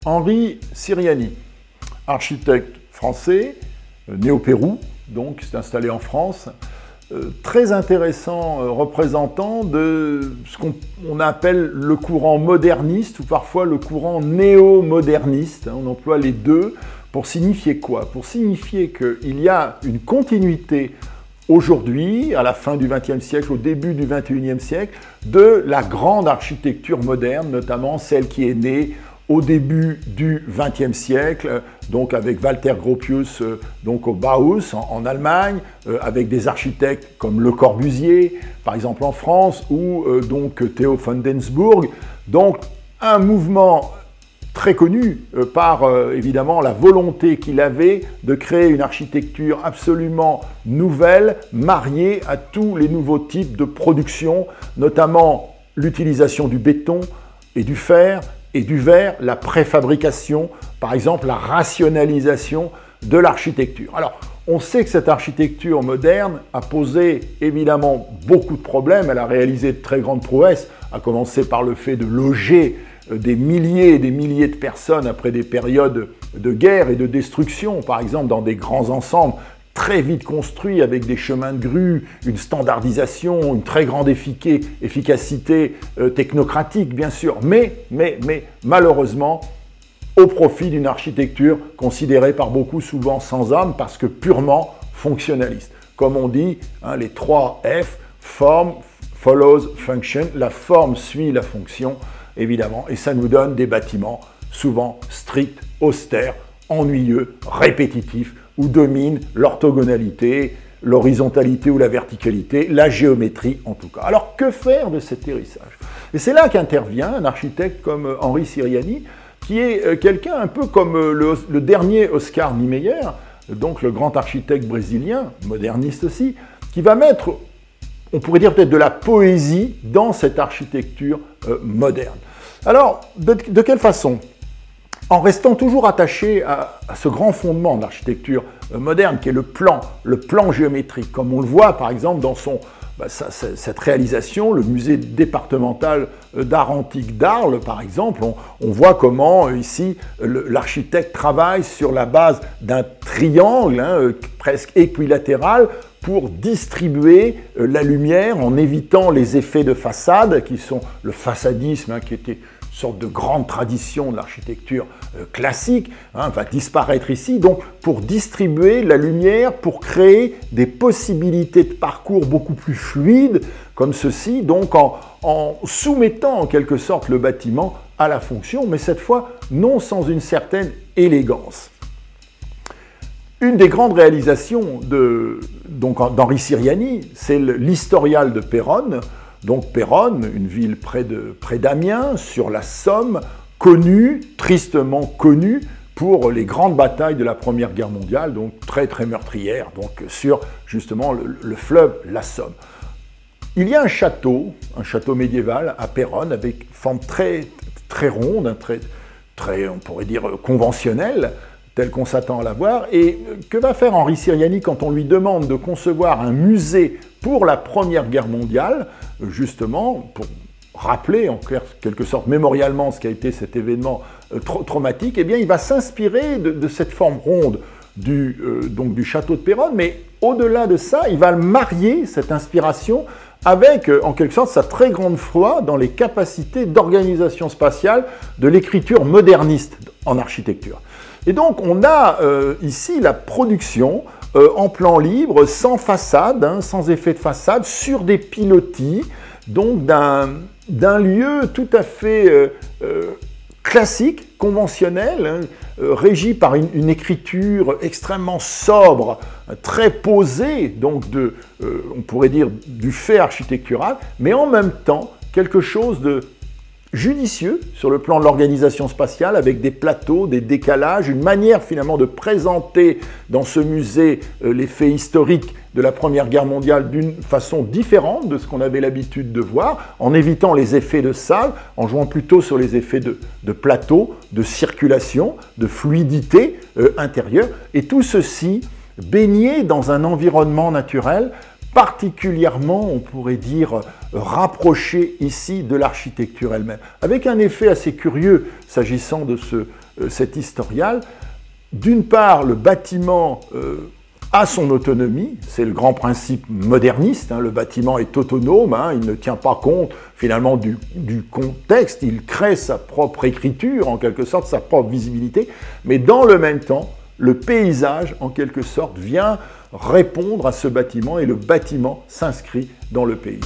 Henri Siriani, architecte français, né au Pérou, donc s'est installé en France, très intéressant représentant de ce qu'on appelle le courant moderniste ou parfois le courant néo-moderniste. On emploie les deux pour signifier quoi? Pour signifier qu'il y a une continuité aujourd'hui, à la fin du XXe siècle, au début du XXIe siècle, de la grande architecture moderne, notamment celle qui est née au début du XXe siècle, donc avec Walter Gropius donc au Bauhaus en Allemagne, avec des architectes comme Le Corbusier, par exemple en France, ou donc Theo von Densburg. Donc un mouvement très connu par évidemment la volonté qu'il avait de créer une architecture absolument nouvelle, mariée à tous les nouveaux types de production, notamment l'utilisation du béton et du fer, et du verre, la préfabrication, par exemple la rationalisation de l'architecture. Alors, on sait que cette architecture moderne a posé évidemment beaucoup de problèmes, elle a réalisé de très grandes prouesses, à commencer par le fait de loger des milliers et des milliers de personnes après des périodes de guerre et de destruction, par exemple dans des grands ensembles très vite construits avec des chemins de grue, une standardisation, une très grande efficacité technocratique bien sûr, mais malheureusement au profit d'une architecture considérée par beaucoup souvent sans âme parce que purement fonctionnaliste. Comme on dit, hein, les 3 F, form, follows, function, la forme suit la fonction évidemment et ça nous donne des bâtiments souvent stricts, austères, ennuyeux, répétitifs, où domine l'orthogonalité, l'horizontalité ou la verticalité, la géométrie en tout cas. Alors que faire de cet hérissage? Et c'est là qu'intervient un architecte comme Henri Siriani, qui est quelqu'un un peu comme le dernier Oscar Niemeyer, donc le grand architecte brésilien, moderniste aussi, qui va mettre, on pourrait dire peut-être de la poésie dans cette architecture moderne. Alors, de quelle façon? En restant toujours attaché à ce grand fondement de l'architecture moderne qui est le plan géométrique, comme on le voit par exemple dans cette réalisation, le musée départemental d'art antique d'Arles par exemple, on voit comment ici l'architecte travaille sur la base d'un triangle presque équilatéral pour distribuer la lumière en évitant les effets de façade qui sont le façadisme qui était sorte de grande tradition de l'architecture classique, va disparaître ici, donc pour distribuer la lumière, pour créer des possibilités de parcours beaucoup plus fluides, comme ceci, donc en soumettant en quelque sorte le bâtiment à la fonction, mais cette fois non sans une certaine élégance. Une des grandes réalisations d'Henri Siriani, c'est l'Historial de Péronne. Donc Péronne, une ville près d'Amiens, sur la Somme, connue, tristement connue, pour les grandes batailles de la Première Guerre mondiale, donc très meurtrières, donc sur justement le fleuve, la Somme. Il y a un château médiéval à Péronne, avec forme très ronde, très, on pourrait dire, conventionnelle, tel qu'on s'attend à la voir. Et que va faire Henri Siriani quand on lui demande de concevoir un musée pour la Première Guerre mondiale, justement, pour rappeler en quelque sorte mémorialement ce qu'a été cet événement traumatique, eh bien il va s'inspirer de cette forme ronde du château de Péronne, mais au-delà de ça, il va marier cette inspiration avec, en quelque sorte, sa très grande foi dans les capacités d'organisation spatiale de l'écriture moderniste en architecture. Et donc, on a ici la production en plan libre, sans façade, sans effet de façade, sur des pilotis, donc d'un lieu tout à fait classique, conventionnel, régi par une écriture extrêmement sobre, très posée, donc on pourrait dire du fait architectural, mais en même temps quelque chose de judicieux sur le plan de l'organisation spatiale, avec des plateaux, des décalages, une manière finalement de présenter dans ce musée les faits historiques de la Première Guerre mondiale d'une façon différente de ce qu'on avait l'habitude de voir, en évitant les effets de salle, en jouant plutôt sur les effets de plateau, de circulation, de fluidité intérieure, et tout ceci baigné dans un environnement naturel particulièrement, on pourrait dire, rapproché ici de l'architecture elle-même, avec un effet assez curieux s'agissant de cet historial. D'une part, le bâtiment a son autonomie, c'est le grand principe moderniste, le bâtiment est autonome, il ne tient pas compte finalement du contexte, il crée sa propre écriture, en quelque sorte, sa propre visibilité, mais dans le même temps, le paysage, en quelque sorte, vient répondre à ce bâtiment et le bâtiment s'inscrit dans le pays.